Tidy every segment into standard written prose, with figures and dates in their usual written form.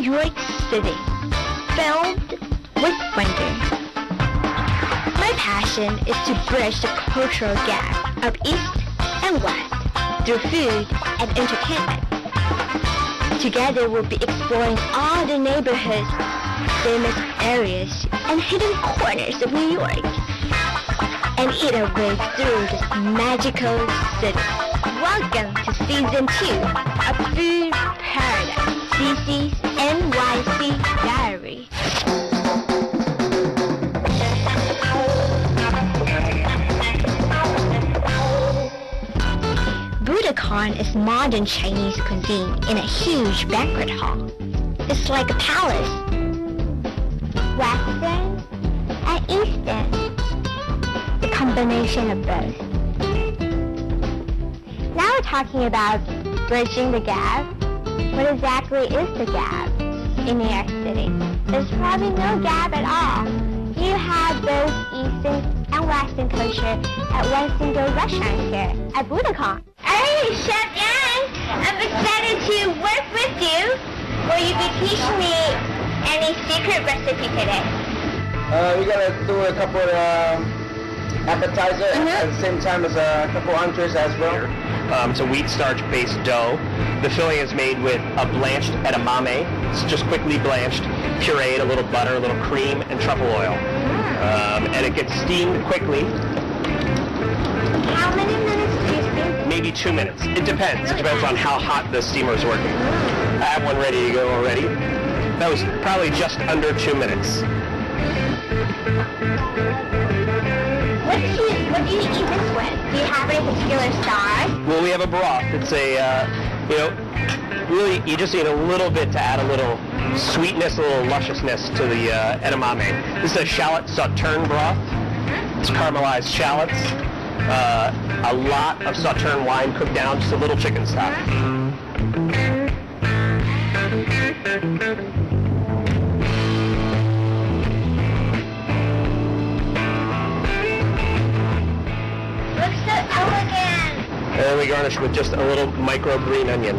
York City, filled with wonder. My passion is to bridge the cultural gap of East and West through food and entertainment. Together we'll be exploring all the neighborhoods, famous areas, and hidden corners of New York, and eat our way through this magical city. Welcome to Season 2 of Food Paradise, CC's NYC Diary. Buddakan is modern Chinese cuisine in a huge banquet hall. It's like a palace. Western and Eastern. The combination of both. Now we're talking about bridging the gap. What exactly is the gap in New York City? There's probably no gap at all. You have both Eastern and Western culture at one single restaurant here at Buddakan. Hey, Chef Yang! I'm excited to work with you. Will you be teaching me any secret recipe today? We're gonna do a couple appetizer at the same time as a couple entrees as well. It's a wheat starch-based dough. The filling is made with a blanched edamame. It's just quickly blanched, pureed, a little butter, a little cream, and truffle oil. And it gets steamed quickly. How many minutes do you steam? Maybe 2 minutes. It depends. It depends on how hot the steamer is working. I have one ready to go already. That was probably just under 2 minutes. What do you eat this with? Do you have any particular sauce? Well, we have a broth. It's a, really, you just need a little bit to add a little sweetness, a little lusciousness to the edamame. This is a shallot sauterne broth. It's caramelized shallots, a lot of sauterne wine cooked down, just a little chicken stock. Looks so elegant. And then we garnish with just a little micro green onion.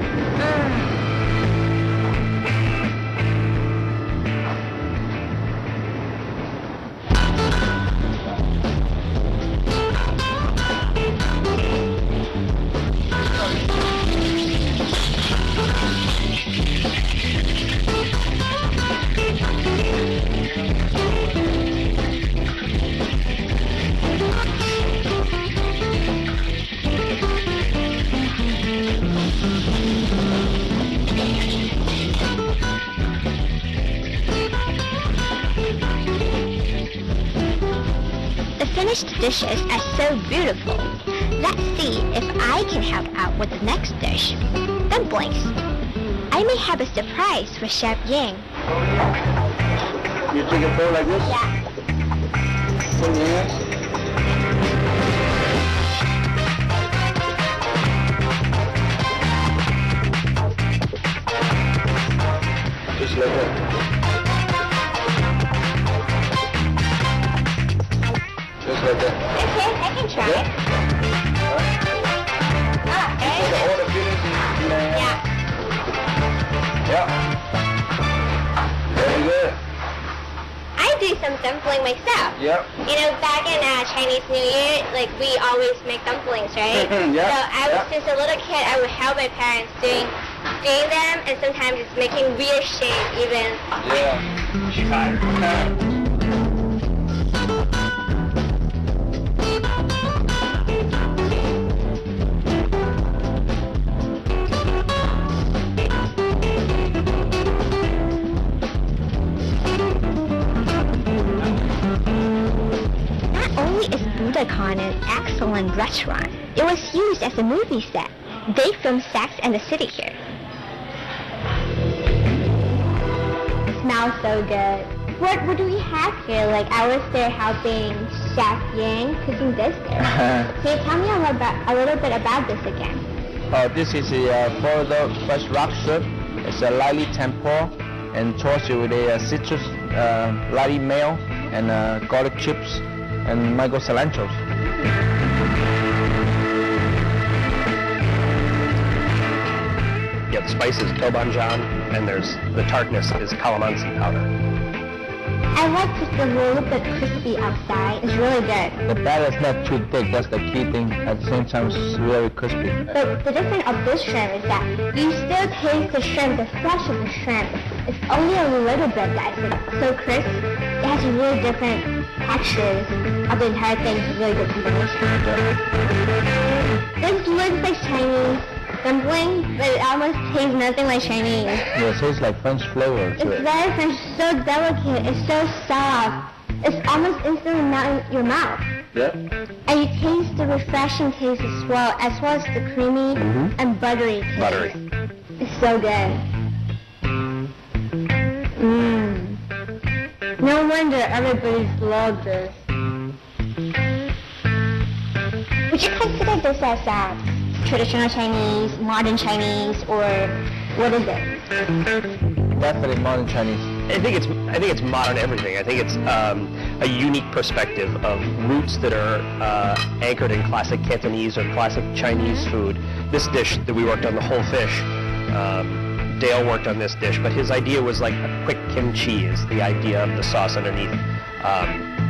Finished dishes are so beautiful. Let's see if I can help out with the next dish. Dumplings. I may have a surprise for Chef Yang. You take a bowl like this? Yeah. Put in your hands. Just like that. Just like that. Okay, I can try it. Put all the fillings in there. Yeah. Yeah. Very good. I do some dumpling myself. Yep. You know, back in Chinese New Year, like we always make dumplings, right? Yeah. So I was just a little kid. I would help my parents doing them, and sometimes it's making weird shape even. Yeah. She's tired. Buddakan an excellent restaurant. It was used as a movie set. They filmed Sex and the City here. It smells so good. What do we have here? Like I was there helping Chef Yang cooking this there. Can you tell me a little bit about this again? This is a further fresh rock shrimp. It's a lightly tempered and tossed with a citrus, lightly mayo and garlic chips and mango cilantro. the spice is tobanjan, and there's the tartness is calamansi powder. I like just a little bit crispy outside. It's really good. The batter is not too thick. That's the key thing. At the same time, it's very crispy. But the difference of this shrimp is that you still taste the shrimp, the flesh of the shrimp. It's only a little bit that it's so crisp. It has really different textures of the entire thing. It's a really good combination. This looks like Chinese dumpling, but it almost tastes nothing like Chinese. Yeah, it tastes like French flavor to It's it. very French, so delicate, it's so soft. It's almost instantly melt in your mouth. Yep. And you taste the refreshing taste as well as the creamy and buttery taste. Buttery. It's so good. No wonder everybody's loved this. Would you consider this as traditional Chinese, modern Chinese, or what is it? Definitely modern Chinese. I think it's modern everything. I think it's a unique perspective of roots that are anchored in classic Cantonese or classic Chinese food. This dish that we worked on, the whole fish, Dale worked on this dish, but his idea was like a quick kimchi is the idea of the sauce underneath.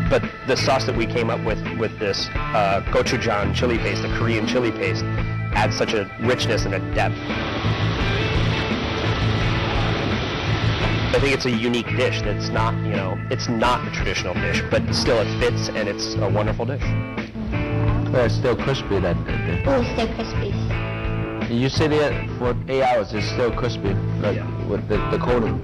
But the sauce that we came up with this gochujang chili paste, the Korean chili paste, adds such a richness and a depth. I think it's a unique dish that's not, it's not a traditional dish, but still it fits and it's a wonderful dish. But it's still crispy, that dish. Oh, it's still crispy. You sit there for 8 hours, it's still crispy, like with the coating.